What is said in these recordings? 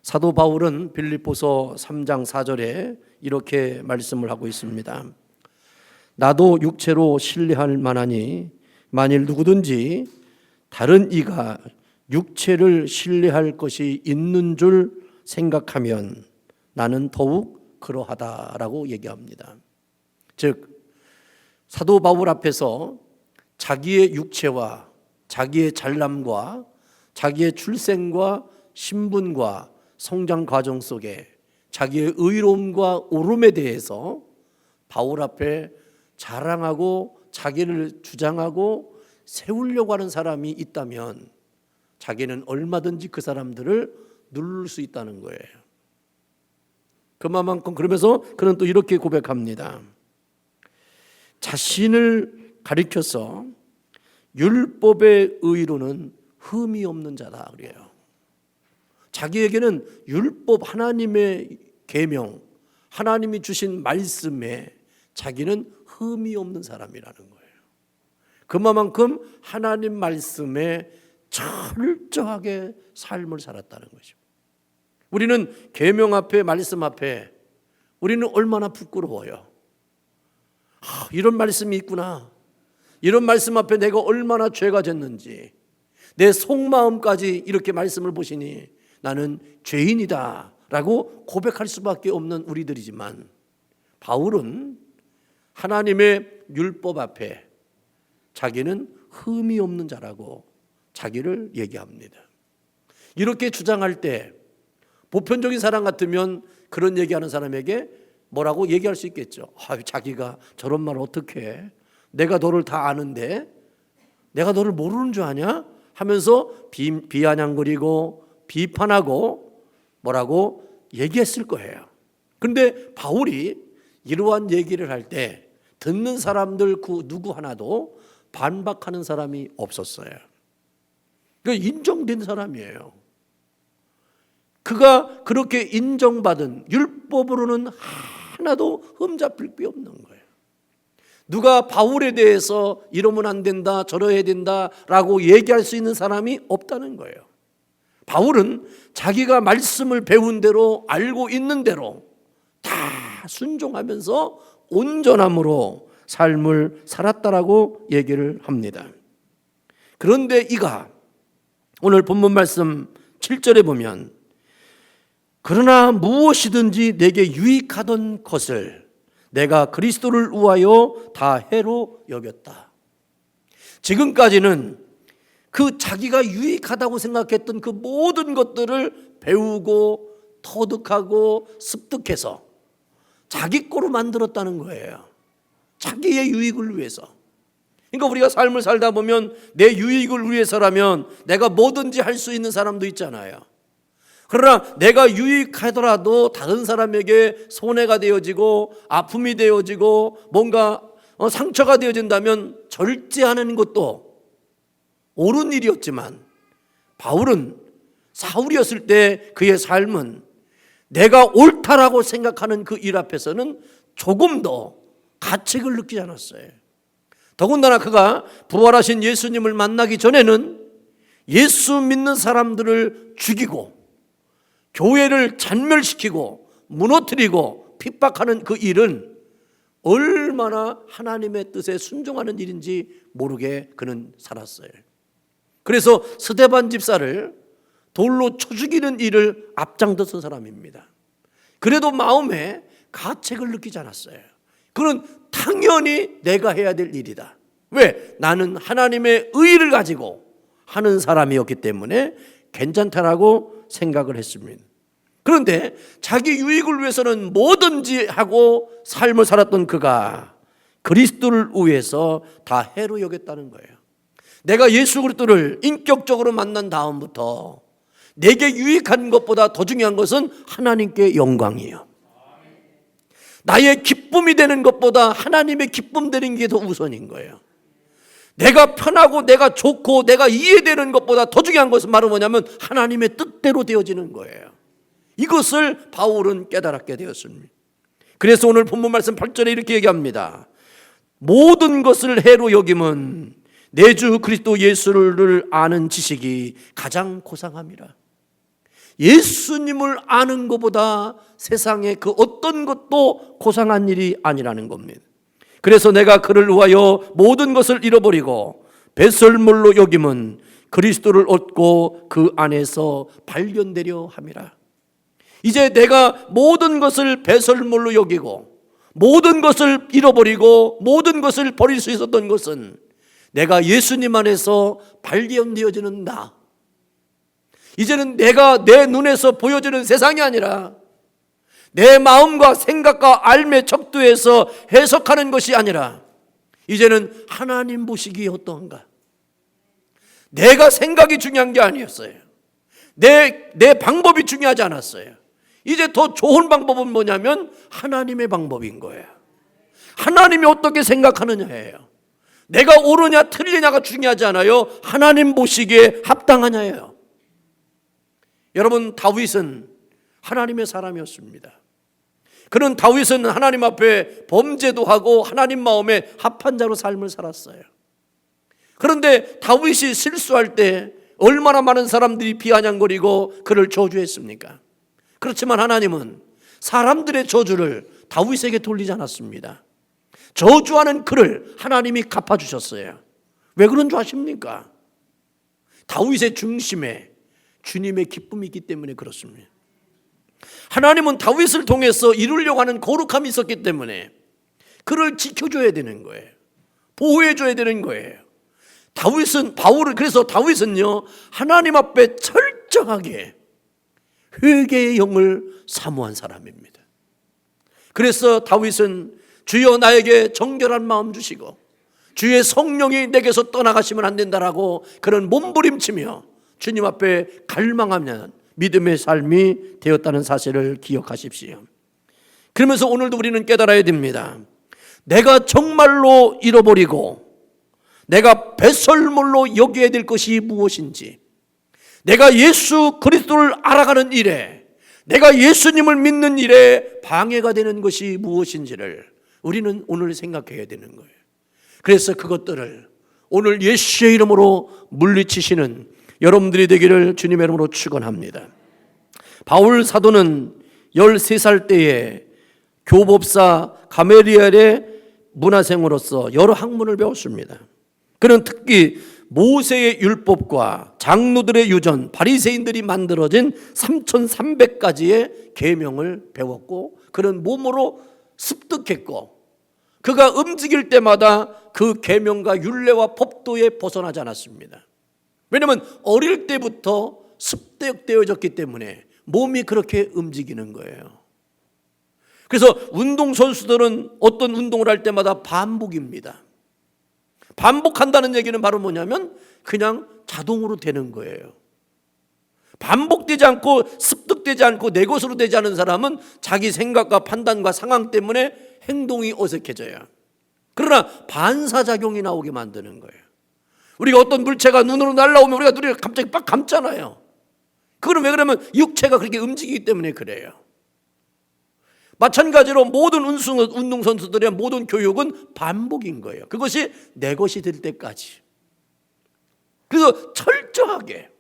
사도 바울은 빌립보서 3장 4절에 이렇게 말씀을 하고 있습니다. 나도 육체로 신뢰할 만하니 만일 누구든지 다른 이가 육체를 신뢰할 것이 있는 줄 생각하면 나는 더욱 그러하다라고 얘기합니다. 즉 사도 바울 앞에서 자기의 육체와 자기의 잘남과 자기의 출생과 신분과 성장 과정 속에 자기의 의로움과 옳음에 대해서 바울 앞에 자랑하고 자기를 주장하고 세우려고 하는 사람이 있다면 자기는 얼마든지 그 사람들을 누를 수 있다는 거예요. 그만큼 그러면서 그는 또 이렇게 고백합니다. 자신을 가리켜서 율법의 의로는 흠이 없는 자다 그래요. 자기에게는 율법, 하나님의 계명, 하나님이 주신 말씀에 자기는 흠이 없는 사람이라는 거예요. 그만큼 하나님 말씀에 철저하게 삶을 살았다는 것이죠. 우리는 계명 앞에, 말씀 앞에 우리는 얼마나 부끄러워요. 이런 말씀이 있구나. 이런 말씀 앞에 내가 얼마나 죄가 졌는지, 내 속마음까지 이렇게 말씀을 보시니 나는 죄인이다 라고 고백할 수밖에 없는 우리들이지만, 바울은 하나님의 율법 앞에 자기는 흠이 없는 자라고 자기를 얘기합니다. 이렇게 주장할 때 보편적인 사람 같으면 그런 얘기하는 사람에게 뭐라고 얘기할 수 있겠죠. 자기가 저런 말 어떻게 해? 내가 너를 다 아는데 내가 너를 모르는 줄 아냐? 하면서 비아냥거리고 비판하고 뭐라고 얘기했을 거예요. 그런데 바울이 이러한 얘기를 할 때 듣는 사람들 그 누구 하나도 반박하는 사람이 없었어요. 그러니까 인정된 사람이에요. 그가 그렇게 인정받은 율법으로는 하나도 흠잡힐 게 없는 거예요. 누가 바울에 대해서 이러면 안 된다, 저러야 된다라고 얘기할 수 있는 사람이 없다는 거예요. 바울은 자기가 말씀을 배운 대로, 알고 있는 대로 다 순종하면서 온전함으로 삶을 살았다라고 얘기를 합니다. 그런데 이가 오늘 본문 말씀 7절에 보면 그러나 무엇이든지 내게 유익하던 것을 내가 그리스도를 위하여 다 해로 여겼다. 지금까지는 그 자기가 유익하다고 생각했던 그 모든 것들을 배우고 터득하고 습득해서 자기 거로 만들었다는 거예요. 자기의 유익을 위해서. 그러니까 우리가 삶을 살다 보면 내 유익을 위해서라면 내가 뭐든지 할 수 있는 사람도 있잖아요. 그러나 내가 유익하더라도 다른 사람에게 손해가 되어지고 아픔이 되어지고 뭔가 상처가 되어진다면 절제하는 것도 옳은 일이었지만, 바울은 사울이었을 때 그의 삶은 내가 옳다라고 생각하는 그 일 앞에서는 조금 더 가책을 느끼지 않았어요. 더군다나 그가 부활하신 예수님을 만나기 전에는 예수 믿는 사람들을 죽이고 교회를 잔멸시키고 무너뜨리고 핍박하는 그 일은 얼마나 하나님의 뜻에 순종하는 일인지 모르게 그는 살았어요. 그래서 스데반 집사를 돌로 쳐 죽이는 일을 앞장서선 사람입니다. 그래도 마음에 가책을 느끼지 않았어요. 그는 당연히 내가 해야 될 일이다. 왜? 나는 하나님의 의의를 가지고 하는 사람이었기 때문에 괜찮다라고 생각을 했습니다. 그런데 자기 유익을 위해서는 뭐든지 하고 삶을 살았던 그가 그리스도를 위해서 다 해로 여겼다는 거예요. 내가 예수 그리스도를 인격적으로 만난 다음부터 내게 유익한 것보다 더 중요한 것은 하나님께 영광이에요. 나의 기쁨이 되는 것보다 하나님의 기쁨 되는 게 더 우선인 거예요. 내가 편하고 내가 좋고 내가 이해되는 것보다 더 중요한 것은 바로 뭐냐면 하나님의 뜻대로 되어지는 거예요. 이것을 바울은 깨달았게 되었습니다. 그래서 오늘 본문 말씀 8절에 이렇게 얘기합니다. 모든 것을 해로 여김은 내 주 그리스도 예수를 아는 지식이 가장 고상함이라. 예수님을 아는 것보다 세상에 그 어떤 것도 고상한 일이 아니라는 겁니다. 그래서 내가 그를 위하여 모든 것을 잃어버리고 배설물로 여김은 그리스도를 얻고 그 안에서 발견되려 함이라. 이제 내가 모든 것을 배설물로 여기고 모든 것을 잃어버리고 모든 것을 버릴 수 있었던 것은 내가 예수님 안에서 발견되어지는 나. 이제는 내가 내 눈에서 보여지는 세상이 아니라 내 마음과 생각과 알매 척도에서 해석하는 것이 아니라 이제는 하나님 보시기에 어떠한가. 내가 생각이 중요한 게 아니었어요. 내 방법이 중요하지 않았어요. 이제 더 좋은 방법은 뭐냐면 하나님의 방법인 거예요. 하나님이 어떻게 생각하느냐예요. 내가 옳으냐 틀리냐가 중요하지 않아요. 하나님 보시기에 합당하냐예요. 여러분, 다윗은 하나님의 사람이었습니다. 그는 다윗은 하나님 앞에 범죄도 하고 하나님 마음에 합한 자로 삶을 살았어요. 그런데 다윗이 실수할 때 얼마나 많은 사람들이 비아냥거리고 그를 저주했습니까? 그렇지만 하나님은 사람들의 저주를 다윗에게 돌리지 않았습니다. 저주하는 그를 하나님이 갚아주셨어요. 왜 그런 줄 아십니까? 다윗의 중심에 주님의 기쁨이 있기 때문에 그렇습니다. 하나님은 다윗을 통해서 이루려고 하는 거룩함이 있었기 때문에 그를 지켜줘야 되는 거예요. 보호해줘야 되는 거예요. 그래서 다윗은요, 하나님 앞에 철저하게 회개의 영을 사모한 사람입니다. 그래서 다윗은 주여 나에게 정결한 마음 주시고 주의 성령이 내게서 떠나가시면 안 된다라고 그런 몸부림치며 주님 앞에 갈망하는 믿음의 삶이 되었다는 사실을 기억하십시오. 그러면서 오늘도 우리는 깨달아야 됩니다. 내가 정말로 잃어버리고 내가 배설물로 여겨야 될 것이 무엇인지, 내가 예수 그리스도를 알아가는 일에, 내가 예수님을 믿는 일에 방해가 되는 것이 무엇인지를 우리는 오늘 생각해야 되는 거예요. 그래서 그것들을 오늘 예수의 이름으로 물리치시는 여러분들이 되기를 주님의 이름으로 축원합니다. 바울 사도는 13살 때에 교법사 가멜리엘의 문화생으로서 여러 학문을 배웠습니다. 그는 특히 모세의 율법과 장로들의 유전, 바리새인들이 만들어진 3,300가지의 계명을 배웠고 그는 몸으로 습득했고 그가 움직일 때마다 그 계명과 율례와 법도에 벗어나지 않았습니다. 왜냐하면 어릴 때부터 습득되어졌기 때문에 몸이 그렇게 움직이는 거예요. 그래서 운동선수들은 어떤 운동을 할 때마다 반복입니다. 반복한다는 얘기는 바로 뭐냐면 그냥 자동으로 되는 거예요. 반복되지 않고 습득되지 않고 내 것으로 되지 않은 사람은 자기 생각과 판단과 상황 때문에 행동이 어색해져요. 그러나 반사작용이 나오게 만드는 거예요. 우리가 어떤 물체가 눈으로 날아오면 우리가 눈을 갑자기 빡 감잖아요. 그거는 왜 그러면 육체가 그렇게 움직이기 때문에 그래요. 마찬가지로 모든 운동선수들의 모든 교육은 반복인 거예요. 그것이 내 것이 될 때까지. 그래서 철저하게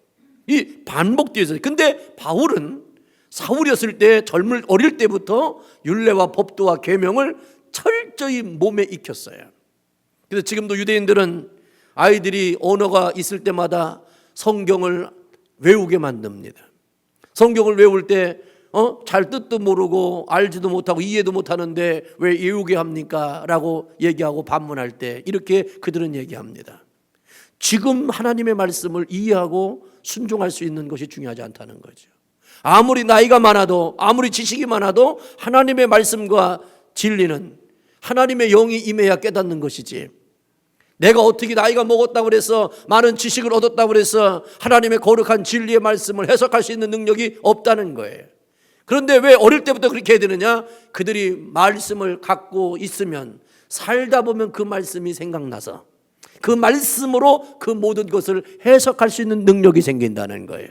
이 반복되어 있어요. 근데 바울은 사울이었을 때 어릴 때부터 율례와 법도와 계명을 철저히 몸에 익혔어요. 그래서 지금도 유대인들은 아이들이 언어가 있을 때마다 성경을 외우게 만듭니다. 성경을 외울 때 잘 뜻도 모르고 알지도 못하고 이해도 못하는데 왜 외우게 합니까? 라고 얘기하고 반문할 때 이렇게 그들은 얘기합니다. 지금 하나님의 말씀을 이해하고 순종할 수 있는 것이 중요하지 않다는 거죠. 아무리 나이가 많아도 아무리 지식이 많아도 하나님의 말씀과 진리는 하나님의 영이 임해야 깨닫는 것이지, 내가 어떻게 나이가 먹었다고 해서 많은 지식을 얻었다고 해서 하나님의 거룩한 진리의 말씀을 해석할 수 있는 능력이 없다는 거예요. 그런데 왜 어릴 때부터 그렇게 해야 되느냐? 그들이 말씀을 갖고 있으면 살다 보면 그 말씀이 생각나서 그 말씀으로 그 모든 것을 해석할 수 있는 능력이 생긴다는 거예요.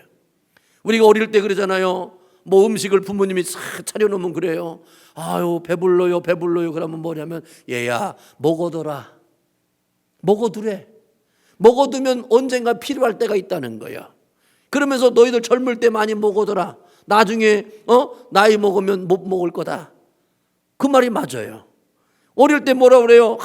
우리가 어릴 때 그러잖아요. 뭐 음식을 부모님이 싹 차려놓으면 그래요. 아유 배불러요 배불러요. 그러면 뭐냐면 얘야 먹어둬라. 먹어두래. 먹어두면 언젠가 필요할 때가 있다는 거야. 그러면서 너희들 젊을 때 많이 먹어둬라. 나중에 나이 먹으면 못 먹을 거다. 그 말이 맞아요. 어릴 때 뭐라 그래요?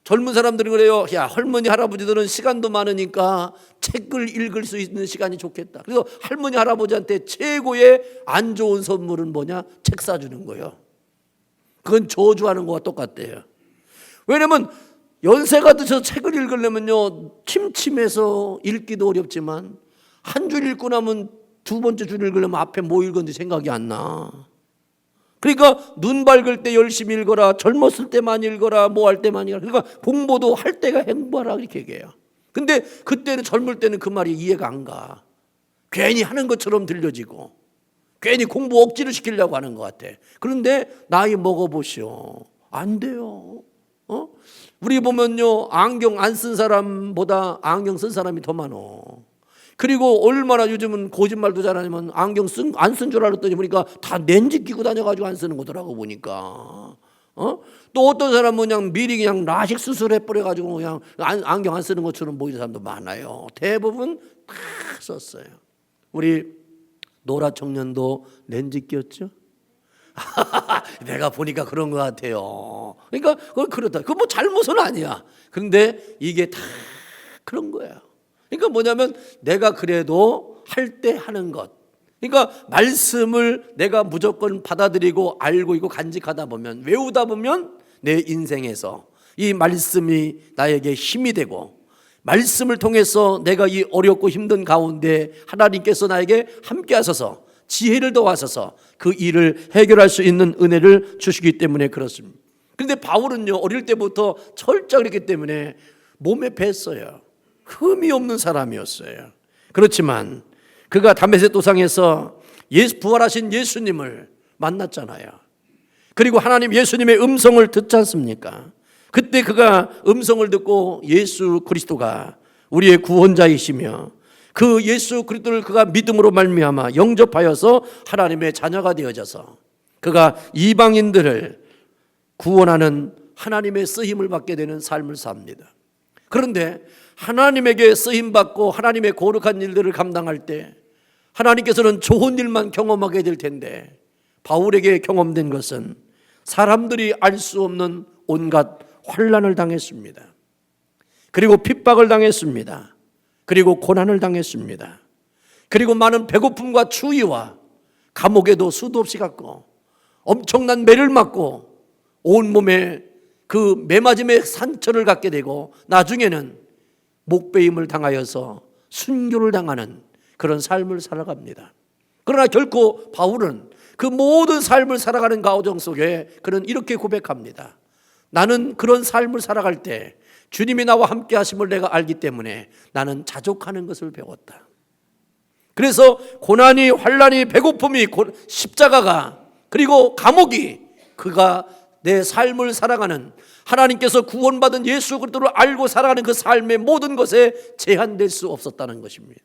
젊은 사람들이 그래요. 야, 할머니 할아버지들은 시간도 많으니까 책을 읽을 수 있는 시간이 좋겠다. 그래서 할머니 할아버지한테 최고의 안 좋은 선물은 뭐냐? 책 사주는 거예요. 그건 저주하는 거와 똑같대요. 왜냐면 연세가 드셔서 책을 읽으려면요, 침침해서 읽기도 어렵지만 한 줄 읽고 나면 두 번째 줄 읽으려면 앞에 뭐 읽었는지 생각이 안 나. 그러니까 눈 밝을 때 열심히 읽어라, 젊었을 때만 읽어라, 뭐 할 때만 읽어라. 그러니까 공부도 할 때가 행보하라 이렇게 얘기해요. 근데 그때는 젊을 때는 그 말이 이해가 안 가. 괜히 하는 것처럼 들려지고 괜히 공부 억지로 시키려고 하는 것 같아. 그런데 나이 먹어보시오. 안 돼요. 우리 보면요, 안경 안 쓴 사람보다 안경 쓴 사람이 더 많어. 그리고 얼마나 요즘은 거짓말도 잘하냐면 안경 안 쓴 줄 알았더니 보니까 다 렌즈 끼고 다녀가지고 안 쓰는 거더라고 보니까. 또 어떤 사람은 그냥 미리 그냥 라식 수술해 버려가지고 그냥 안경 안 쓰는 것처럼 보이는 사람도 많아요. 대부분 다 썼어요. 우리 노라 청년도 렌즈 끼었죠? 내가 보니까 그런 것 같아요. 그러니까 그렇다. 그건 뭐 잘못은 아니야. 그런데 이게 다 그런 거야. 그러니까 뭐냐면 내가 그래도 할 때 하는 것. 그러니까 말씀을 내가 무조건 받아들이고 알고 있고 간직하다 보면, 외우다 보면 내 인생에서 이 말씀이 나에게 힘이 되고, 말씀을 통해서 내가 이 어렵고 힘든 가운데 하나님께서 나에게 함께 하셔서 지혜를 더하셔서 그 일을 해결할 수 있는 은혜를 주시기 때문에 그렇습니다. 그런데 바울은요, 어릴 때부터 철저했기 때문에 몸에 뱄어요. 흠이 없는 사람이었어요. 그렇지만 그가 다메섹 도상에서 부활하신 예수님을 만났잖아요. 그리고 하나님 예수님의 음성을 듣지 않습니까? 그때 그가 음성을 듣고 예수 그리스도가 우리의 구원자이시며 그 예수 그리스도를 그가 믿음으로 말미암아 영접하여서 하나님의 자녀가 되어져서 그가 이방인들을 구원하는 하나님의 쓰임을 받게 되는 삶을 삽니다. 그런데 하나님에게 쓰임받고 하나님의 거룩한 일들을 감당할 때 하나님께서는 좋은 일만 경험하게 될 텐데, 바울에게 경험된 것은 사람들이 알 수 없는 온갖 환난을 당했습니다. 그리고 핍박을 당했습니다. 그리고 고난을 당했습니다. 그리고 많은 배고픔과 추위와 감옥에도 수도 없이 갔고 엄청난 매를 맞고 온몸에 그 매맞음의 상처를 갖게 되고 나중에는 목베임을 당하여서 순교를 당하는 그런 삶을 살아갑니다. 그러나 결코 바울은 그 모든 삶을 살아가는 과정 속에 그는 이렇게 고백합니다. 나는 그런 삶을 살아갈 때 주님이 나와 함께 하심을 내가 알기 때문에 나는 자족하는 것을 배웠다. 그래서 고난이, 환난이, 배고픔이, 십자가가, 그리고 감옥이 그가 내 삶을 살아가는, 하나님께서 구원받은 예수 그리스도를 알고 살아가는 그 삶의 모든 것에 제한될 수 없었다는 것입니다.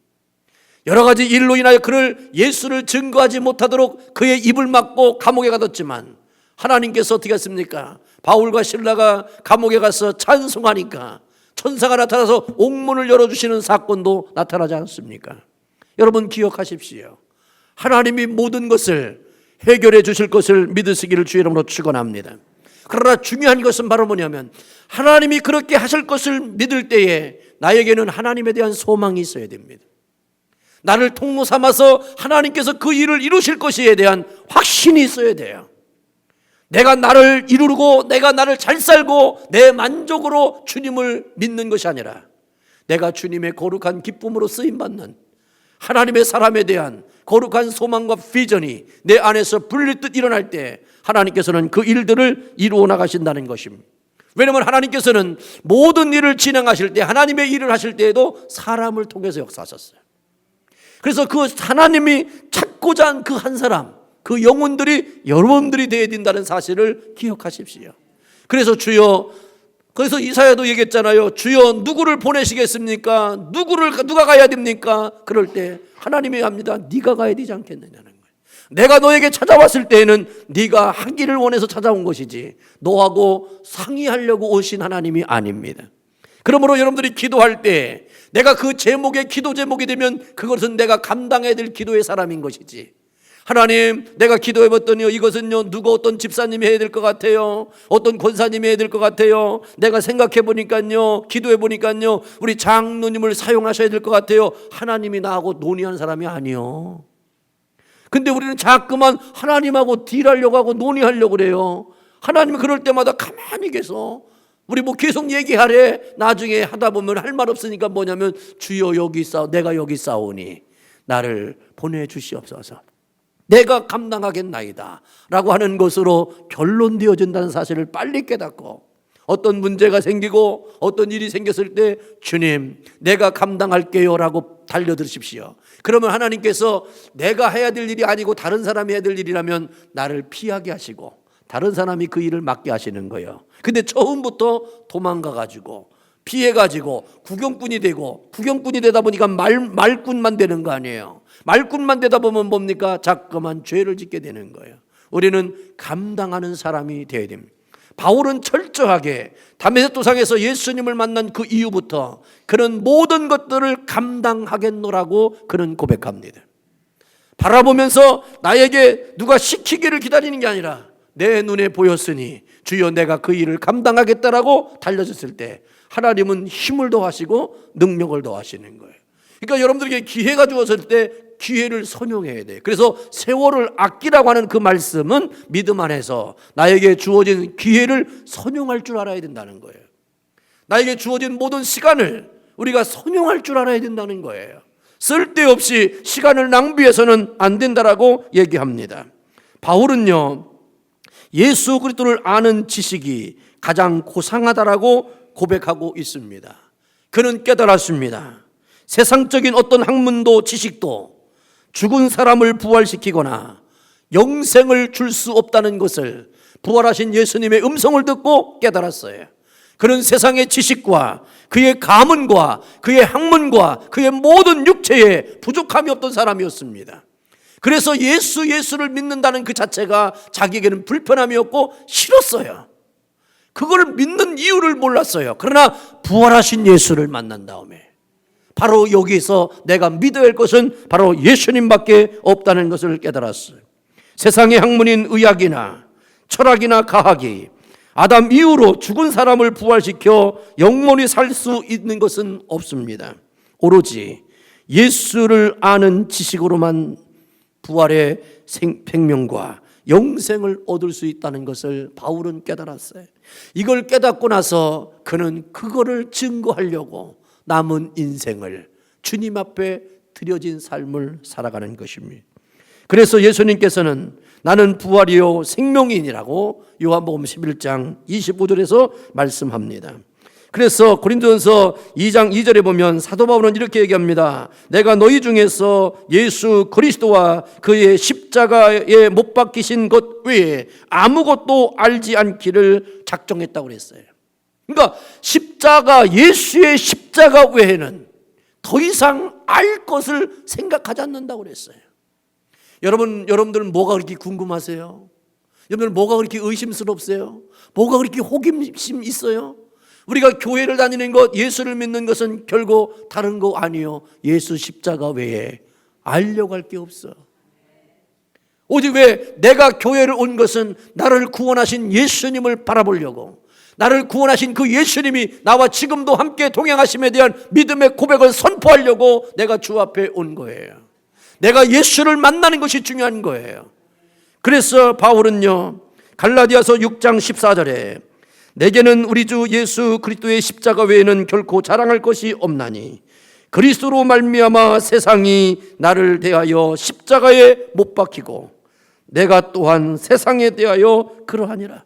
여러 가지 일로 인하여 그를 예수를 증거하지 못하도록 그의 입을 막고 감옥에 가뒀지만 하나님께서 어떻게 했습니까? 바울과 실라가 감옥에 가서 찬송하니까 천사가 나타나서 옥문을 열어주시는 사건도 나타나지 않습니까? 여러분 기억하십시오. 하나님이 모든 것을 해결해 주실 것을 믿으시기를 주의 이름으로 축원합니다. 그러나 중요한 것은 바로 뭐냐면 하나님이 그렇게 하실 것을 믿을 때에 나에게는 하나님에 대한 소망이 있어야 됩니다. 나를 통로 삼아서 하나님께서 그 일을 이루실 것에 대한 확신이 있어야 돼요. 내가 나를 이루고 내가 나를 잘 살고 내 만족으로 주님을 믿는 것이 아니라 내가 주님의 거룩한 기쁨으로 쓰임받는 하나님의 사람에 대한 거룩한 소망과 비전이 내 안에서 불릴 듯 일어날 때 하나님께서는 그 일들을 이루어 나가신다는 것입니다. 왜냐하면 하나님께서는 모든 일을 진행하실 때, 하나님의 일을 하실 때에도 사람을 통해서 역사하셨어요. 그래서 그 하나님이 찾고자 한 그 한 사람, 그 영혼들이 여러분들이 되어야 된다는 사실을 기억하십시오. 그래서 그래서 이사야도 얘기했잖아요. 주여 누구를 보내시겠습니까? 누가 가야 됩니까? 그럴 때 하나님이 합니다. 네가 가야 되지 않겠느냐는 거예요. 내가 너에게 찾아왔을 때에는 네가 하기를 원해서 찾아온 것이지 너하고 상의하려고 오신 하나님이 아닙니다. 그러므로 여러분들이 기도할 때 내가 그 제목의 기도 제목이 되면 그것은 내가 감당해야 될 기도의 사람인 것이지. 하나님, 내가 기도해 봤더니요, 이것은요 누가 어떤 집사님이 해야 될 것 같아요, 어떤 권사님이 해야 될 것 같아요, 내가 생각해 보니까요, 기도해 보니까요 우리 장로님을 사용하셔야 될 것 같아요. 하나님이 나하고 논의하는 사람이 아니요. 근데 우리는 자꾸만 하나님하고 딜하려고 하고 논의하려고 그래요. 하나님은 그럴 때마다 가만히 계셔. 우리 뭐 계속 얘기하래. 나중에 하다 보면 할 말 없으니까 뭐냐면, 주여 여기 있사오, 내가 여기 있사오니 나를 보내주시옵소서, 내가 감당하겠나이다 라고 하는 것으로 결론되어진다는 사실을 빨리 깨닫고, 어떤 문제가 생기고 어떤 일이 생겼을 때 주님 내가 감당할게요 라고 달려들으십시오. 그러면 하나님께서 내가 해야 될 일이 아니고 다른 사람이 해야 될 일이라면 나를 피하게 하시고 다른 사람이 그 일을 맡게 하시는 거예요. 근데 처음부터 도망가가지고 피해가지고 구경꾼이 되고, 구경꾼이 되다 보니까 말꾼만 되는 거 아니에요. 말꾼만 되다 보면 뭡니까? 자꾸만 죄를 짓게 되는 거예요. 우리는 감당하는 사람이 되어야 됩니다. 바울은 철저하게 다메섹 도상에서 예수님을 만난 그 이후부터 그는 모든 것들을 감당하겠노라고 그는 고백합니다. 바라보면서 나에게 누가 시키기를 기다리는 게 아니라 내 눈에 보였으니 주여 내가 그 일을 감당하겠다라고 달려졌을 때 하나님은 힘을 더하시고 능력을 더하시는 거예요. 그러니까 여러분들에게 기회가 주어졌을 때 기회를 선용해야 돼요. 그래서 세월을 아끼라고 하는 그 말씀은 믿음 안에서 나에게 주어진 기회를 선용할 줄 알아야 된다는 거예요. 나에게 주어진 모든 시간을 우리가 선용할 줄 알아야 된다는 거예요. 쓸데없이 시간을 낭비해서는 안 된다라고 얘기합니다. 바울은요, 예수 그리스도를 아는 지식이 가장 고상하다라고 고백하고 있습니다. 그는 깨달았습니다. 세상적인 어떤 학문도 지식도 죽은 사람을 부활시키거나 영생을 줄 수 없다는 것을 부활하신 예수님의 음성을 듣고 깨달았어요. 그는 세상의 지식과 그의 가문과 그의 학문과 그의 모든 육체에 부족함이 없던 사람이었습니다. 그래서 예수를 믿는다는 그 자체가 자기에게는 불편함이었고 싫었어요. 그걸 믿는 이유를 몰랐어요. 그러나 부활하신 예수를 만난 다음에 바로 여기서 내가 믿어야 할 것은 바로 예수님밖에 없다는 것을 깨달았어요. 세상의 학문인 의학이나 철학이나 과학이 아담 이후로 죽은 사람을 부활시켜 영원히 살 수 있는 것은 없습니다. 오로지 예수를 아는 지식으로만 부활의 생명과 영생을 얻을 수 있다는 것을 바울은 깨달았어요. 이걸 깨닫고 나서 그는 그거를 증거하려고 남은 인생을 주님 앞에 드려진 삶을 살아가는 것입니다. 그래서 예수님께서는 나는 부활이요 생명이니라고 요한복음 11장 25절에서 말씀합니다. 그래서 고린도전서 2장 2절에 보면 사도 바울은 이렇게 얘기합니다. 내가 너희 중에서 예수 그리스도와 그의 십자가에 못 박히신 것 외에 아무것도 알지 않기를 작정했다고 그랬어요. 그러니까 십자가, 예수의 십자가 외에는 더 이상 알 것을 생각하지 않는다고 그랬어요. 여러분들은 뭐가 그렇게 궁금하세요? 여러분들 뭐가 그렇게 의심스럽세요? 뭐가 그렇게 호기심 있어요? 우리가 교회를 다니는 것, 예수를 믿는 것은 결국 다른 거 아니요, 예수 십자가 외에 알려고 할 게 없어. 오직 왜 내가 교회를 온 것은 나를 구원하신 예수님을 바라보려고, 나를 구원하신 그 예수님이 나와 지금도 함께 동행하심에 대한 믿음의 고백을 선포하려고 내가 주 앞에 온 거예요. 내가 예수를 만나는 것이 중요한 거예요. 그래서 바울은요, 갈라디아서 6장 14절에 내게는 우리 주 예수 그리스도의 십자가 외에는 결코 자랑할 것이 없나니 그리스도로 말미암아 세상이 나를 대하여 십자가에 못 박히고 내가 또한 세상에 대하여 그러하니라.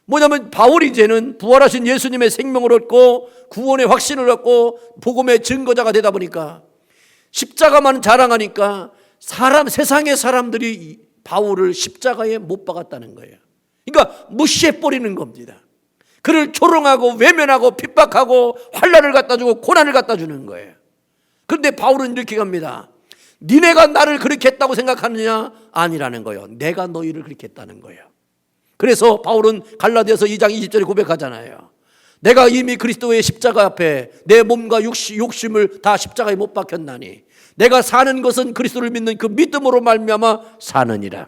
뭐냐면 바울이 이제는 부활하신 예수님의 생명을 얻고 구원의 확신을 얻고 복음의 증거자가 되다 보니까 십자가만 자랑하니까 세상의 사람들이 바울을 십자가에 못 박았다는 거예요. 그러니까 무시해버리는 겁니다. 그를 조롱하고 외면하고 핍박하고 환난을 갖다주고 고난을 갖다주는 거예요. 그런데 바울은 이렇게 갑니다. 니네가 나를 그렇게 했다고 생각하느냐? 아니라는 거예요. 내가 너희를 그렇게 했다는 거예요. 그래서 바울은 갈라디아서 2장 20절에 고백하잖아요. 내가 이미 그리스도의 십자가 앞에 내 몸과 욕심을 다 십자가에 못 박혔나니 내가 사는 것은 그리스도를 믿는 그 믿음으로 말미암아 사느니라.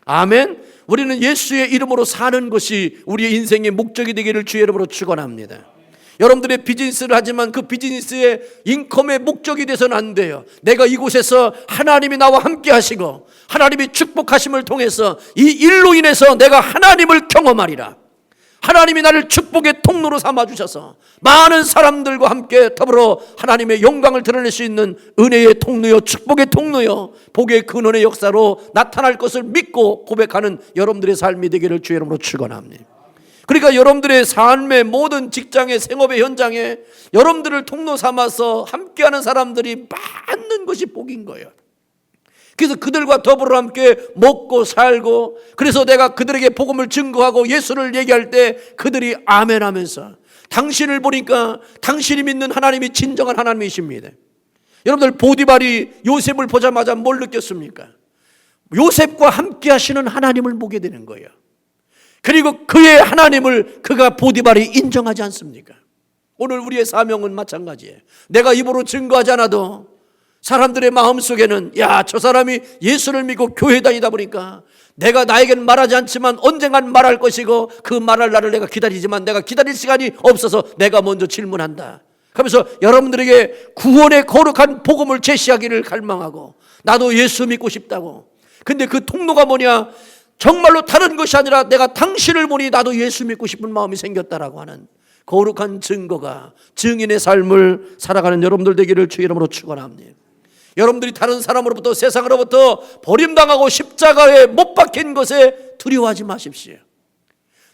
아멘. 우리는 예수의 이름으로 사는 것이 우리의 인생의 목적이 되기를 주의 이름으로 축원합니다. 여러분들의 비즈니스를 하지만 그 비즈니스의 인컴의 목적이 돼서는 안 돼요. 내가 이곳에서 하나님이 나와 함께 하시고 하나님이 축복하심을 통해서 이 일로 인해서 내가 하나님을 경험하리라. 하나님이 나를 축복의 통로로 삼아주셔서 많은 사람들과 함께 더불어 하나님의 영광을 드러낼 수 있는 은혜의 통로요, 축복의 통로요, 복의 근원의 역사로 나타날 것을 믿고 고백하는 여러분들의 삶이 되기를 주의 이름으로 축원합니다. 그러니까 여러분들의 삶의 모든 직장의 생업의 현장에 여러분들을 통로 삼아서 함께하는 사람들이 많은 것이 복인 거예요. 그래서 그들과 더불어 함께 먹고 살고, 그래서 내가 그들에게 복음을 증거하고 예수를 얘기할 때 그들이 아멘 하면서, 당신을 보니까 당신이 믿는 하나님이 진정한 하나님이십니다. 여러분들 보디발이 요셉을 보자마자 뭘 느꼈습니까? 요셉과 함께 하시는 하나님을 보게 되는 거예요. 그리고 그의 하나님을 그가 보디발이 인정하지 않습니까? 오늘 우리의 사명은 마찬가지예요. 내가 입으로 증거하지 않아도 사람들의 마음속에는 야, 저 사람이 예수를 믿고 교회 다니다 보니까 내가 나에겐 말하지 않지만 언젠간 말할 것이고 그 말할 날을 내가 기다리지만 내가 기다릴 시간이 없어서 내가 먼저 질문한다. 그러면서 여러분들에게 구원의 거룩한 복음을 제시하기를 갈망하고 나도 예수 믿고 싶다고. 근데 그 통로가 뭐냐? 정말로 다른 것이 아니라 내가 당신을 보니 나도 예수 믿고 싶은 마음이 생겼다라고 하는 거룩한 증거가, 증인의 삶을 살아가는 여러분들 되기를 주의 이름으로 축원합니다. 여러분들이 다른 사람으로부터, 세상으로부터 버림당하고 십자가에 못 박힌 것에 두려워하지 마십시오.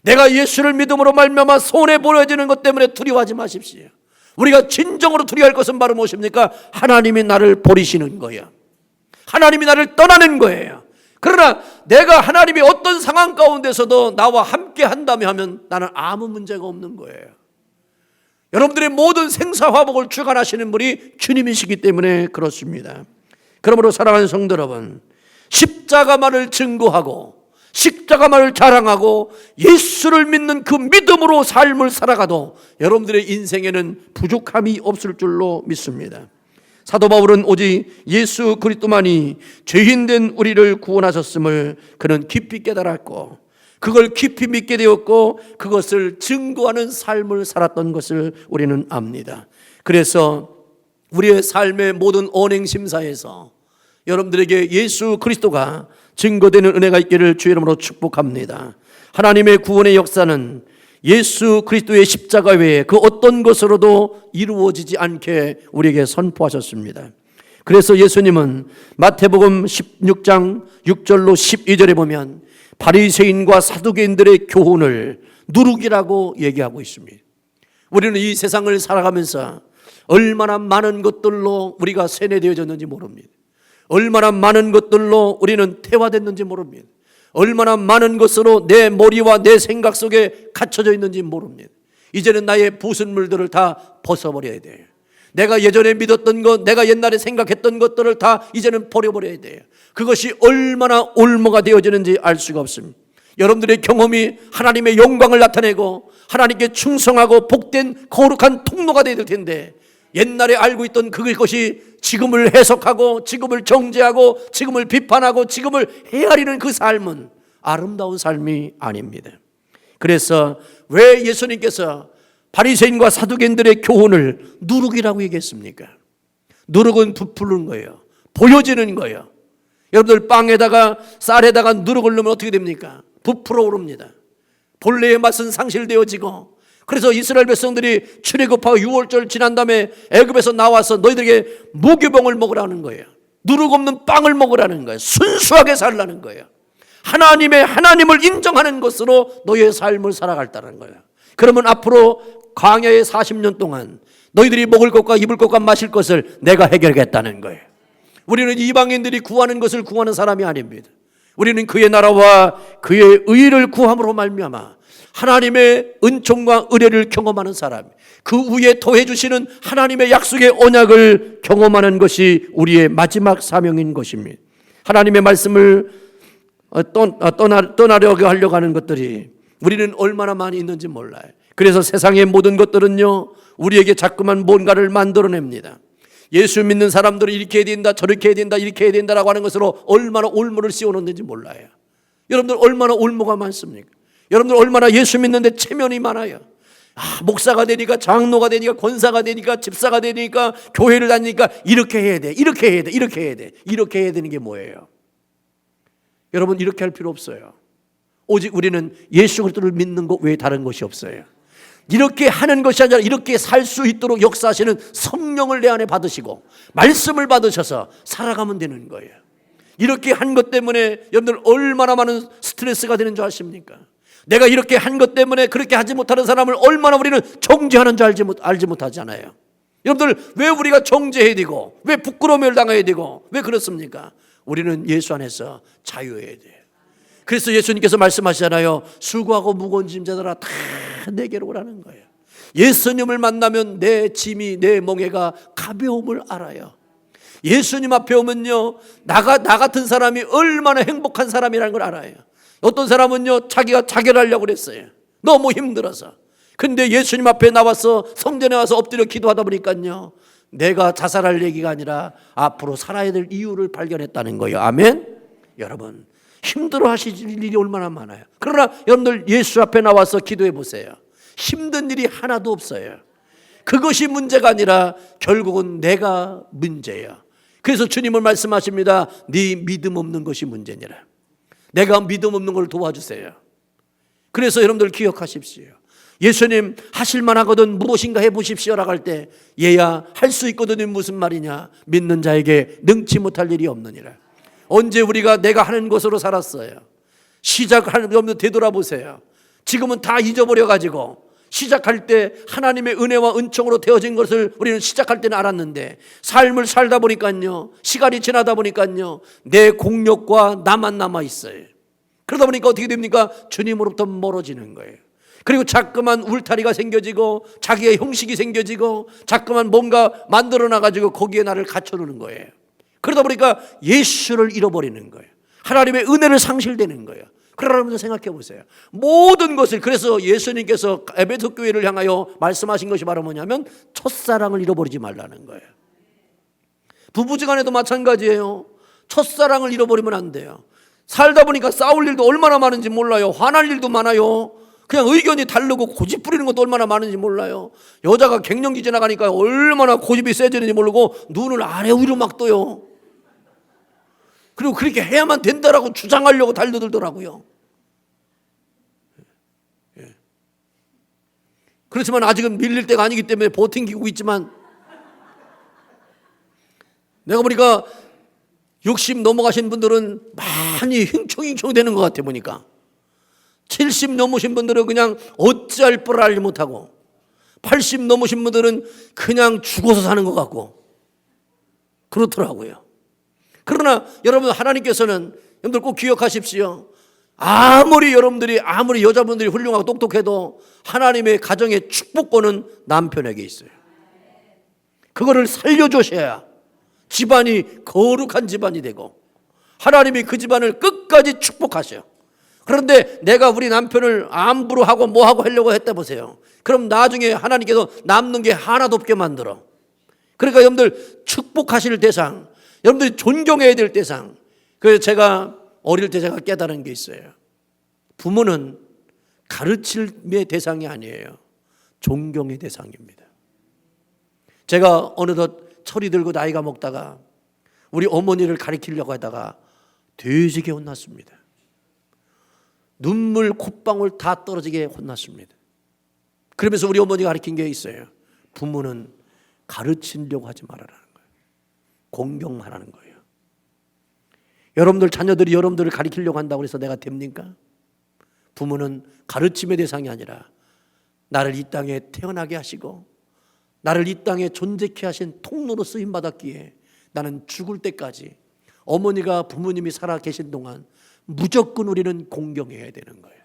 내가 예수를 믿음으로 말미암아 손에 보여지는 것 때문에 두려워하지 마십시오. 우리가 진정으로 두려워할 것은 바로 무엇입니까? 하나님이 나를 버리시는 거예요. 하나님이 나를 떠나는 거예요. 그러나 내가 하나님이 어떤 상황 가운데서도 나와 함께 한다며 하면 나는 아무 문제가 없는 거예요. 여러분들의 모든 생사화복을 주관하시는 분이 주님이시기 때문에 그렇습니다. 그러므로 사랑하는 성도 여러분, 십자가만을 증거하고 십자가만을 자랑하고 예수를 믿는 그 믿음으로 삶을 살아가도 여러분들의 인생에는 부족함이 없을 줄로 믿습니다. 사도 바울은 오직 예수 그리스도만이 죄인된 우리를 구원하셨음을 그는 깊이 깨달았고 그걸 깊이 믿게 되었고 그것을 증거하는 삶을 살았던 것을 우리는 압니다. 그래서 우리의 삶의 모든 언행심사에서 여러분들에게 예수 그리스도가 증거되는 은혜가 있기를 주의 이름으로 축복합니다. 하나님의 구원의 역사는 예수 그리스도의 십자가 외에 그 어떤 것으로도 이루어지지 않게 우리에게 선포하셨습니다. 그래서 예수님은 마태복음 16장 6절로 12절에 보면 바리새인과 사두개인들의 교훈을 누룩이라고 얘기하고 있습니다. 우리는 이 세상을 살아가면서 얼마나 많은 것들로 우리가 세뇌되어졌는지 모릅니다. 얼마나 많은 것들로 우리는 태화됐는지 모릅니다. 얼마나 많은 것으로 내 머리와 내 생각 속에 갇혀져 있는지 모릅니다. 이제는 나의 부순물들을 다 벗어버려야 돼요. 내가 예전에 믿었던 것, 내가 옛날에 생각했던 것들을 다 이제는 버려버려야 돼요. 그것이 얼마나 올무가 되어지는지 알 수가 없습니다. 여러분들의 경험이 하나님의 영광을 나타내고 하나님께 충성하고 복된 거룩한 통로가 되어야 될 텐데 옛날에 알고 있던 그것이 지금을 해석하고 지금을 정죄하고 지금을 비판하고 지금을 헤아리는 그 삶은 아름다운 삶이 아닙니다. 그래서 왜 예수님께서 바리새인과 사두개인들의 교훈을 누룩이라고 얘기했습니까? 누룩은 부풀는 거예요. 보여지는 거예요. 여러분들 빵에다가 쌀에다가 누룩을 넣으면 어떻게 됩니까? 부풀어 오릅니다. 본래의 맛은 상실되어지고, 그래서 이스라엘 백성들이 출애굽하고 6월절 지난 다음에 애굽에서 나와서 너희들에게 무교병을 먹으라는 거예요. 누룩 없는 빵을 먹으라는 거예요. 순수하게 살라는 거예요. 하나님을 인정하는 것으로 너희의 삶을 살아갈다는 거예요. 그러면 앞으로 광야의 40년 동안 너희들이 먹을 것과 입을 것과 마실 것을 내가 해결하겠다는 거예요. 우리는 이방인들이 구하는 것을 구하는 사람이 아닙니다. 우리는 그의 나라와 그의 의를 구함으로 말미암아 하나님의 은총과 은혜를 경험하는 사람, 그 위에 더해 주시는 하나님의 약속의 언약을 경험하는 것이 우리의 마지막 사명인 것입니다. 하나님의 말씀을 떠나려고 하려고 하는 것들이 우리는 얼마나 많이 있는지 몰라요. 그래서 세상의 모든 것들은요, 우리에게 자꾸만 뭔가를 만들어냅니다. 예수 믿는 사람들은 이렇게 해야 된다, 저렇게 해야 된다, 이렇게 해야 된다라고 하는 것으로 얼마나 올무를 씌워놓는지 몰라요. 여러분들 얼마나 올무가 많습니까? 여러분들 얼마나 예수 믿는데 체면이 많아요. 목사가 되니까, 장로가 되니까, 권사가 되니까, 집사가 되니까, 교회를 다니니까 이렇게 해야 돼, 이렇게 해야 돼, 이렇게 해야 돼. 이렇게 해야 되는 게 뭐예요? 여러분, 이렇게 할 필요 없어요. 오직 우리는 예수 그리스도를 믿는 것 외에 다른 것이 없어요. 이렇게 하는 것이 아니라 이렇게 살 수 있도록 역사하시는 성령을 내 안에 받으시고 말씀을 받으셔서 살아가면 되는 거예요. 이렇게 한 것 때문에 여러분들 얼마나 많은 스트레스가 되는 줄 아십니까? 내가 이렇게 한 것 때문에 그렇게 하지 못하는 사람을 얼마나 우리는 정죄하는 줄 알지 못하잖아요. 여러분들 왜 우리가 정죄해야 되고, 왜 부끄러움을 당해야 되고, 왜 그렇습니까? 우리는 예수 안에서 자유해야 돼요. 그래서 예수님께서 말씀하시잖아요. 수고하고 무거운 짐자들아 다 내게로 오라는 거예요. 예수님을 만나면 내 짐이, 내 멍에가 가벼움을 알아요. 예수님 앞에 오면요, 나 같은 사람이 얼마나 행복한 사람이라는 걸 알아요. 어떤 사람은요, 자기가 자결하려고 그랬어요. 너무 힘들어서. 근데 예수님 앞에 나와서 성전에 와서 엎드려 기도하다 보니까요, 내가 자살할 얘기가 아니라 앞으로 살아야 될 이유를 발견했다는 거예요. 아멘? 여러분, 힘들어 하실 일이 얼마나 많아요. 그러나 여러분들 예수 앞에 나와서 기도해 보세요. 힘든 일이 하나도 없어요. 그것이 문제가 아니라 결국은 내가 문제예요. 그래서 주님은 말씀하십니다. 네 믿음 없는 것이 문제니라. 내가 믿음 없는 걸 도와주세요. 그래서 여러분들 기억하십시오. 예수님 하실 만하거든 무엇인가 해보십시오라고 할 때, 얘야 할 수 있거든 무슨 말이냐, 믿는 자에게 능치 못할 일이 없느니라. 언제 우리가 내가 하는 것으로 살았어요? 시작하는 데 없는 되돌아보세요. 지금은 다 잊어버려가지고 시작할 때 하나님의 은혜와 은총으로 되어진 것을 우리는 시작할 때는 알았는데, 삶을 살다 보니까요, 시간이 지나다 보니까요, 내 공력과 나만 남아 있어요. 그러다 보니까 어떻게 됩니까? 주님으로부터 멀어지는 거예요. 그리고 자꾸만 울타리가 생겨지고 자기의 형식이 생겨지고 자꾸만 뭔가 만들어 놔가지고 거기에 나를 갖춰놓는 거예요. 그러다 보니까 예수를 잃어버리는 거예요. 하나님의 은혜를 상실되는 거예요. 그러면서 생각해 보세요. 모든 것을, 그래서 예수님께서 에베소 교회를 향하여 말씀하신 것이 바로 뭐냐면 첫사랑을 잃어버리지 말라는 거예요. 부부지간에도 마찬가지예요. 첫사랑을 잃어버리면 안 돼요. 살다 보니까 싸울 일도 얼마나 많은지 몰라요. 화날 일도 많아요. 그냥 의견이 다르고 고집 부리는 것도 얼마나 많은지 몰라요. 여자가 갱년기 지나가니까 얼마나 고집이 세지는지 모르고 눈을 아래 위로 막 떠요. 그리고 그렇게 해야만 된다라고 주장하려고 달려들더라고요. 그렇지만 아직은 밀릴 때가 아니기 때문에 버팅기고 있지만, 내가 보니까 60 넘어가신 분들은 많이 흉청흉청 되는 것 같아 보니까. 70 넘으신 분들은 그냥 어찌할 뻔을 알지 못하고, 80 넘으신 분들은 그냥 죽어서 사는 것 같고 그렇더라고요. 그러나 여러분, 하나님께서는, 여러분들 꼭 기억하십시오. 아무리 여자분들이 훌륭하고 똑똑해도 하나님의 가정의 축복권은 남편에게 있어요. 그거를 살려주셔야 집안이 거룩한 집안이 되고 하나님이 그 집안을 끝까지 축복하셔요. 그런데 내가 우리 남편을 안부로 하고 뭐하고 하려고 했다 보세요. 그럼 나중에 하나님께서 남는 게 하나도 없게 만들어. 그러니까 여러분들 축복하실 대상, 여러분들이 존경해야 될 대상. 그래서 제가 어릴 때 제가 깨달은 게 있어요. 부모는 가르침의 대상이 아니에요. 존경의 대상입니다. 제가 어느덧 철이 들고 나이가 먹다가 우리 어머니를 가르치려고 하다가 되게 혼났습니다. 눈물 콧방울 다 떨어지게 혼났습니다. 그러면서 우리 어머니가 가르친 게 있어요. 부모는 가르치려고 하지 말아라는 거예요. 공경하라는 거예요. 여러분들 자녀들이 여러분들을 가르치려고 한다고 해서 내가 됩니까? 부모는 가르침의 대상이 아니라 나를 이 땅에 태어나게 하시고 나를 이 땅에 존재케 하신 통로로 쓰임받았기에 나는 죽을 때까지 어머니가 부모님이 살아 계신 동안 무조건 우리는 공경해야 되는 거예요.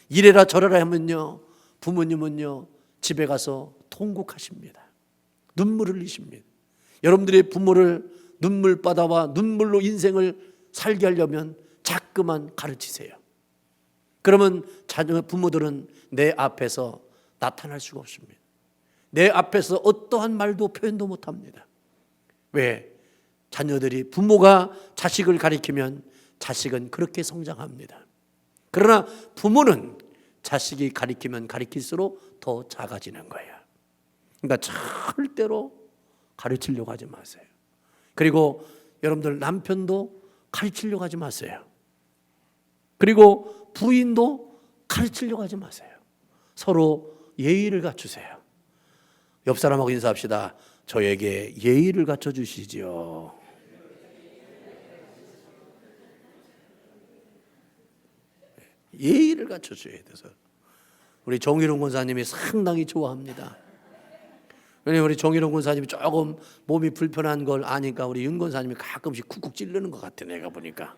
이래라 저래라 하면요, 부모님은요 집에 가서 통곡하십니다. 눈물을 흘리십니다. 여러분들의 부모를 눈물바다와 눈물로 인생을 살게 하려면 자꾸만 가르치세요. 그러면 자녀 부모들은 내 앞에서 나타날 수가 없습니다. 내 앞에서 어떠한 말도 표현도 못합니다. 왜? 자녀들이 부모가 자식을 가리키면 자식은 그렇게 성장합니다. 그러나 부모는 자식이 가리키면 가리킬수록 더 작아지는 거예요. 그러니까 절대로 가르치려고 하지 마세요. 그리고 여러분들 남편도 가르치려고 하지 마세요. 그리고 부인도 가르치려고 하지 마세요. 서로 예의를 갖추세요. 옆 사람하고 인사합시다. 저에게 예의를 갖춰 주시지요. 예의를 갖춰줘야 돼서 우리 정일홍 권사님이 상당히 좋아합니다. 왜냐하면 우리 정일홍 권사님이 조금 몸이 불편한 걸 아니까 우리 윤 권사님이 가끔씩 쿡쿡 찌르는 것 같아, 내가 보니까.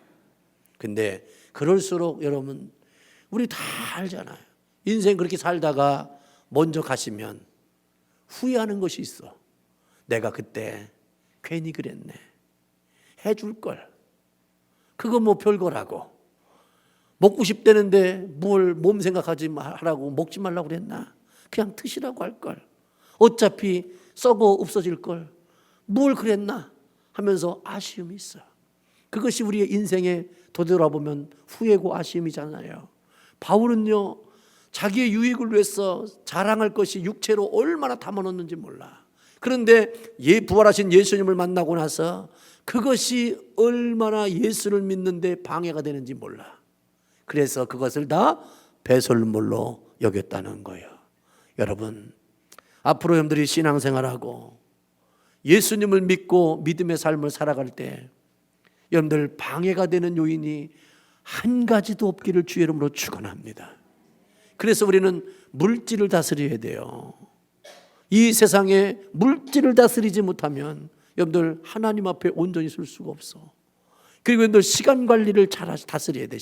근데 그럴수록 여러분 우리 다 알잖아요. 인생 그렇게 살다가 먼저 가시면 후회하는 것이 있어. 내가 그때 괜히 그랬네. 해줄 걸. 그거 뭐 별거라고. 먹고 싶다는데 뭘 몸 생각하지 말라고 먹지 말라고 그랬나? 그냥 드시라고 할 걸. 어차피 썩어 없어질 걸. 뭘 그랬나? 하면서 아쉬움이 있어. 그것이 우리의 인생에 되돌아보면 후회고 아쉬움이잖아요. 바울은요, 자기의 유익을 위해서 자랑할 것이 육체로 얼마나 담아놓는지 몰라. 그런데 부활하신 예수님을 만나고 나서 그것이 얼마나 예수를 믿는데 방해가 되는지 몰라. 그래서 그것을 다 배설물로 여겼다는 거예요. 여러분, 앞으로 여러분들이 신앙생활하고 예수님을 믿고 믿음의 삶을 살아갈 때 여러분들 방해가 되는 요인이 한 가지도 없기를 주의 이름으로 축원합니다. 그래서 우리는 물질을 다스려야 돼요. 이 세상에 물질을 다스리지 못하면 여러분들 하나님 앞에 온전히 설 수가 없어. 그리고 여러분들 시간 관리를 잘 다스려야 돼.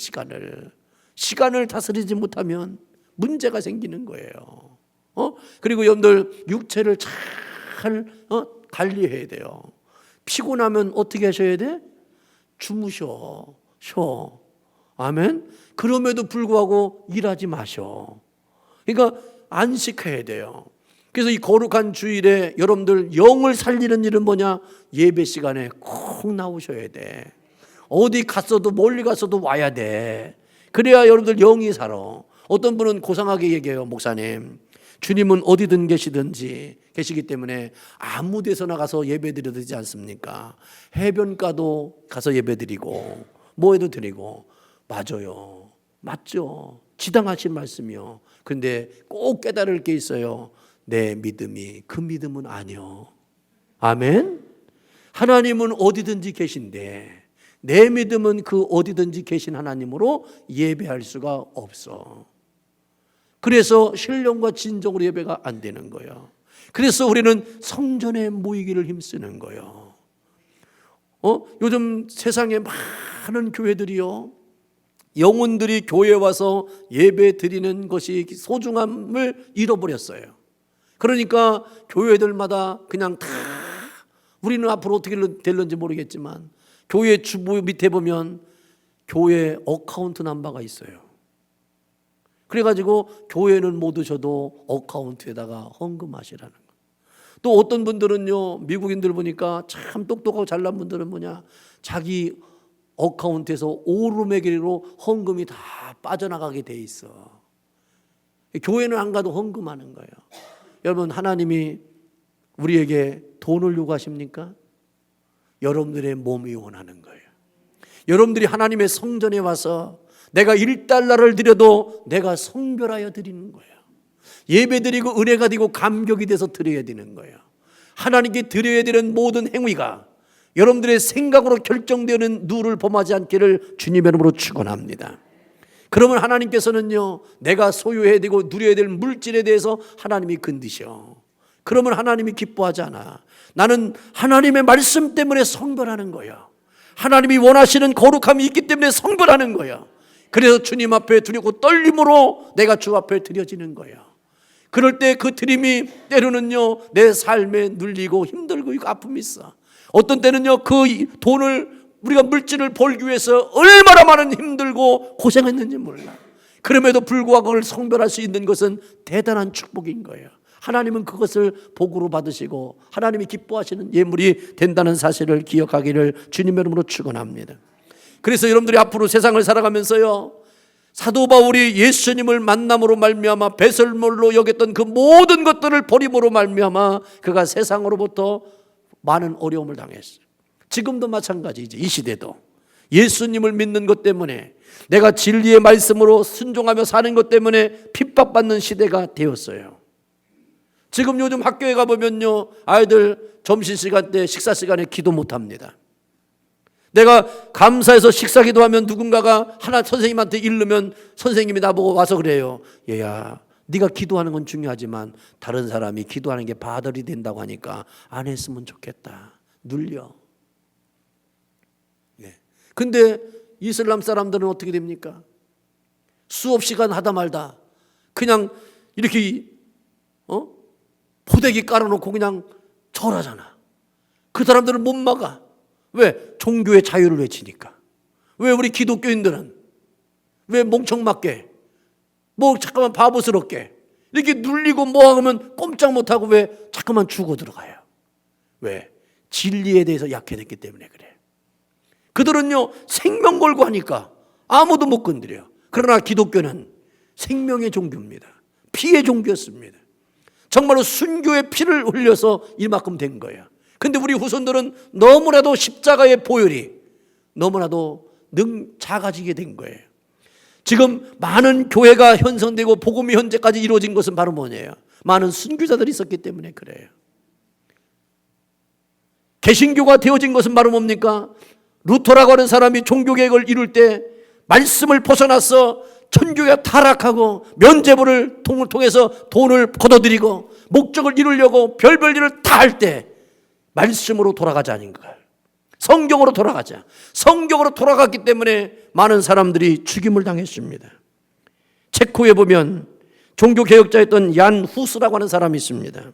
시간을 다스리지 못하면 문제가 생기는 거예요. 그리고 여러분들 육체를 잘 관리해야 돼요. 피곤하면 어떻게 하셔야 돼? 주무셔. 쉬어. 아멘. 그럼에도 불구하고 일하지 마셔. 그러니까 안식해야 돼요. 그래서 이 거룩한 주일에 여러분들 영을 살리는 일은 뭐냐? 예배 시간에 꼭 나오셔야 돼. 어디 갔어도 멀리 갔어도 와야 돼. 그래야 여러분들 영이 살아. 어떤 분은 고상하게 얘기해요. 목사님, 주님은 어디든 계시기 때문에 아무 데서나 가서 예배 드려도 되지 않습니까? 해변가도 가서 예배 드리고 뭐해도 드리고. 맞아요. 맞죠. 지당하신 말씀이요. 근데 꼭 깨달을 게 있어요. 내 믿음이 그 믿음은 아니요. 아멘. 하나님은 어디든지 계신데 내 믿음은 그 어디든지 계신 하나님으로 예배할 수가 없어. 그래서 신령과 진정으로 예배가 안 되는 거예요. 그래서 우리는 성전에 모이기를 힘쓰는 거예요. 요즘 세상에 많은 교회들이요, 영혼들이 교회에 와서 예배 드리는 것이 소중함을 잃어버렸어요. 그러니까 교회들마다 그냥 다, 우리는 앞으로 어떻게 될는지 모르겠지만 교회 주부 밑에 보면 교회 어카운트 넘버가 있어요. 그래가지고 교회는 못 오셔도 어카운트에다가 헌금하시라는 거예요. 또 어떤 분들은요, 미국인들 보니까 참 똑똑하고 잘난 분들은 뭐냐, 자기 어카운트에서 오르메기로 헌금이 다 빠져나가게 돼 있어. 교회는 안 가도 헌금하는 거예요. 여러분, 하나님이 우리에게 돈을 요구하십니까? 여러분들의 몸이 원하는 거예요. 여러분들이 하나님의 성전에 와서 내가 1달러를 드려도 내가 성별하여 드리는 거예요. 예배 드리고 은혜가 되고 감격이 돼서 드려야 되는 거예요. 하나님께 드려야 되는 모든 행위가 여러분들의 생각으로 결정되는 누를 범하지 않기를 주님의 이름으로 축원합니다. 그러면 하나님께서는요, 내가 소유해야 되고 누려야 될 물질에 대해서 하나님이 건드셔. 그러면 하나님이 기뻐하지 않아. 나는 하나님의 말씀 때문에 성별하는 거야. 하나님이 원하시는 거룩함이 있기 때문에 성별하는 거야. 그래서 주님 앞에 두렵고 떨림으로 내가 주 앞에 드려지는 거야. 그럴 때 그 드림이 때로는요, 내 삶에 눌리고 힘들고 아픔이 있어. 어떤 때는요, 그 돈을 우리가 물질을 벌기 위해서 얼마나 많은 힘들고 고생했는지 몰라. 그럼에도 불구하고 그걸 성별할 수 있는 것은 대단한 축복인 거예요. 하나님은 그것을 복으로 받으시고 하나님이 기뻐하시는 예물이 된다는 사실을 기억하기를 주님의 이름으로 축원합니다. 그래서 여러분들이 앞으로 세상을 살아가면서요, 사도 바울이 예수님을 만남으로 말미암아 배설물로 여겼던 그 모든 것들을 버림으로 말미암아 그가 세상으로부터 많은 어려움을 당했어요. 지금도 마찬가지죠. 이 시대도 예수님을 믿는 것 때문에, 내가 진리의 말씀으로 순종하며 사는 것 때문에 핍박받는 시대가 되었어요. 지금 요즘 학교에 가보면요, 아이들 점심시간 때 식사시간에 기도 못합니다. 내가 감사해서 식사 기도하면 누군가가 하나 선생님한테 이르면 선생님이 나보고 와서 그래요. 얘야, 네가 기도하는 건 중요하지만 다른 사람이 기도하는 게 바들이 된다고 하니까 안 했으면 좋겠다. 눌려. 근데 이슬람 사람들은 어떻게 됩니까? 수업 시간 하다 말다 그냥 이렇게 포대기 깔아놓고 그냥 절하잖아. 그 사람들은 못 막아. 왜? 종교의 자유를 외치니까. 왜 우리 기독교인들은 왜 멍청맞게, 뭐 잠깐만 바보스럽게 이렇게 눌리고 뭐 하면 꼼짝 못하고 왜 잠깐만 죽어 들어가요? 왜? 진리에 대해서 약해졌기 때문에 그래. 그들은요, 생명 걸고 하니까 아무도 못 건드려. 그러나 기독교는 생명의 종교입니다. 피의 종교였습니다. 정말로 순교의 피를 흘려서 이만큼 된 거예요. 근데 우리 후손들은 너무나도 십자가의 보혈이 너무나도 작아지게 된 거예요. 지금 많은 교회가 형성되고 복음이 현재까지 이루어진 것은 바로 뭐냐요? 많은 순교자들이 있었기 때문에 그래요. 개신교가 되어진 것은 바로 뭡니까? 루터라고 하는 사람이 종교개혁을 이룰 때 말씀을 벗어나서 천주교가 타락하고 면죄부를 통해서 돈을 걷어들이고 목적을 이루려고 별별 일을 다 할 때 말씀으로 돌아가자는 거예요. 성경으로 돌아가자. 성경으로 돌아갔기 때문에 많은 사람들이 죽임을 당했습니다. 체코에 보면 종교개혁자였던 얀 후스라고 하는 사람이 있습니다.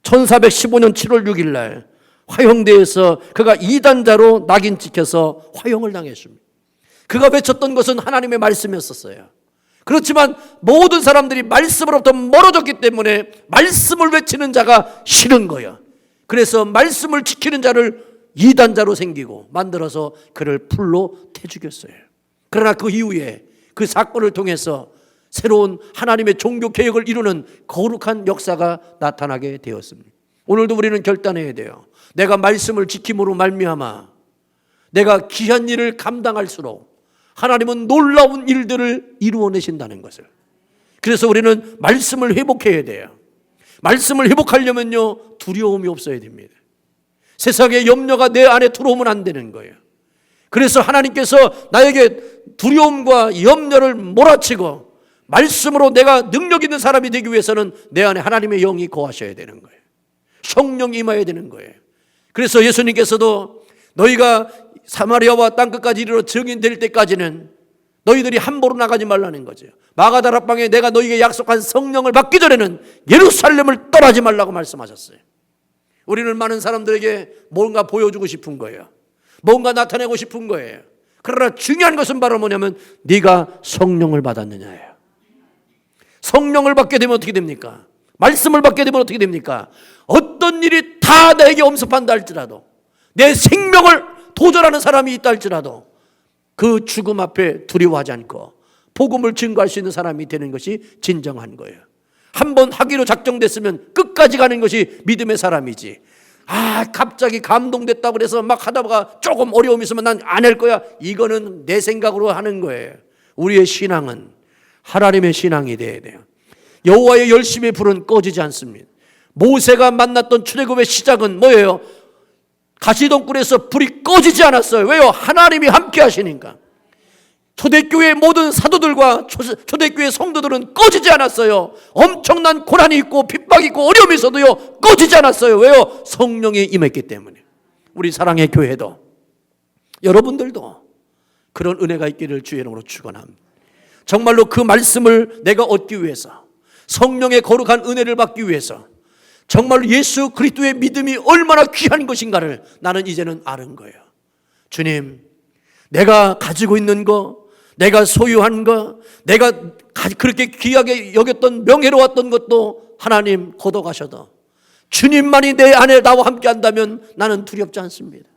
1415년 7월 6일 날 화형대에서 그가 이단자로 낙인 찍혀서 화형을 당했습니다. 그가 외쳤던 것은 하나님의 말씀이었어요. 그렇지만 모든 사람들이 말씀으로부터 멀어졌기 때문에 말씀을 외치는 자가 싫은 거예요. 그래서 말씀을 지키는 자를 이단자로 생기고 만들어서 그를 풀로 태죽였어요. 그러나 그 이후에 그 사건을 통해서 새로운 하나님의 종교 개혁을 이루는 거룩한 역사가 나타나게 되었습니다. 오늘도 우리는 결단해야 돼요. 내가 말씀을 지킴으로 말미암아 내가 귀한 일을 감당할수록 하나님은 놀라운 일들을 이루어내신다는 것을. 그래서 우리는 말씀을 회복해야 돼요. 말씀을 회복하려면요, 두려움이 없어야 됩니다. 세상의 염려가 내 안에 들어오면 안 되는 거예요. 그래서 하나님께서 나에게 두려움과 염려를 몰아치고 말씀으로 내가 능력 있는 사람이 되기 위해서는 내 안에 하나님의 영이 거하셔야 되는 거예요. 성령이 임해야 되는 거예요. 그래서 예수님께서도 너희가 사마리아와 땅끝까지 이르러 증인될 때까지는 너희들이 함부로 나가지 말라는 거죠. 마가다락방에 내가 너희에게 약속한 성령을 받기 전에는 예루살렘을 떠나지 말라고 말씀하셨어요. 우리는 많은 사람들에게 뭔가 보여주고 싶은 거예요. 뭔가 나타내고 싶은 거예요. 그러나 중요한 것은 바로 뭐냐면 네가 성령을 받았느냐예요. 성령을 받게 되면 어떻게 됩니까? 말씀을 받게 되면 어떻게 됩니까? 어떤 일이 다 나에게 엄습한다 할지라도, 내 생명을 도전하는 사람이 있다 할지라도 그 죽음 앞에 두려워하지 않고 복음을 증거할 수 있는 사람이 되는 것이 진정한 거예요. 한번 하기로 작정됐으면 끝까지 가는 것이 믿음의 사람이지, 갑자기 감동됐다고 그래서 막 하다가 조금 어려움이 있으면 난 안 할 거야, 이거는 내 생각으로 하는 거예요. 우리의 신앙은 하나님의 신앙이 돼야 돼요. 여호와의 열심의 불은 꺼지지 않습니다. 모세가 만났던 출애굽의 시작은 뭐예요? 가시덩굴에서 불이 꺼지지 않았어요. 왜요? 하나님이 함께 하시니까. 초대교회의 모든 사도들과 초대교회 성도들은 꺼지지 않았어요. 엄청난 고난이 있고 핍박이 있고 어려움이 있어도요, 꺼지지 않았어요. 왜요? 성령이 임했기 때문에. 우리 사랑의 교회도, 여러분들도 그런 은혜가 있기를 주의 이름으로 축원합니다. 정말로 그 말씀을 내가 얻기 위해서, 성령의 거룩한 은혜를 받기 위해서 정말로 예수 그리스도의 믿음이 얼마나 귀한 것인가를 나는 이제는 아는 거예요. 주님, 내가 가지고 있는 거, 내가 소유한 것, 내가 그렇게 귀하게 여겼던 명예로웠던 것도 하나님 걷어가셔도 주님만이 내 안에 나와 함께 한다면 나는 두렵지 않습니다.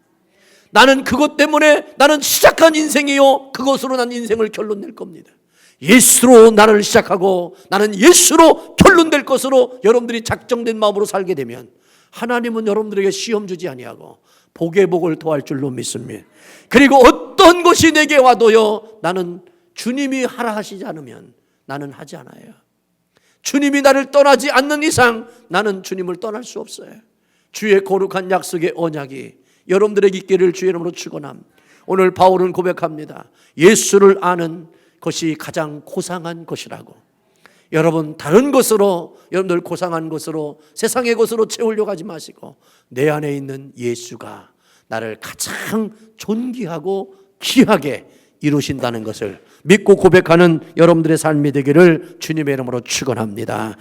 나는 그것 때문에 나는 시작한 인생이요, 그것으로 난 인생을 결론 낼 겁니다. 예수로 나를 시작하고 나는 예수로 결론될 것으로 여러분들이 작정된 마음으로 살게 되면 하나님은 여러분들에게 시험 주지 아니하고 복의 복을 더할 줄로 믿습니다. 그리고 어떤 것이 내게 와도요, 나는 주님이 하라 하시지 않으면 나는 하지 않아요. 주님이 나를 떠나지 않는 이상 나는 주님을 떠날 수 없어요. 주의 거룩한 약속의 언약이 여러분들에게 있기를 주의 이름으로 축원합니다. 오늘 바울은 고백합니다. 예수를 아는 것이 가장 고상한 것이라고. 여러분, 다른 것으로, 여러분들 고상한 것으로, 세상의 것으로 채우려고 하지 마시고 내 안에 있는 예수가 나를 가장 존귀하고 귀하게 이루신다는 것을 믿고 고백하는 여러분들의 삶이 되기를 주님의 이름으로 축원합니다.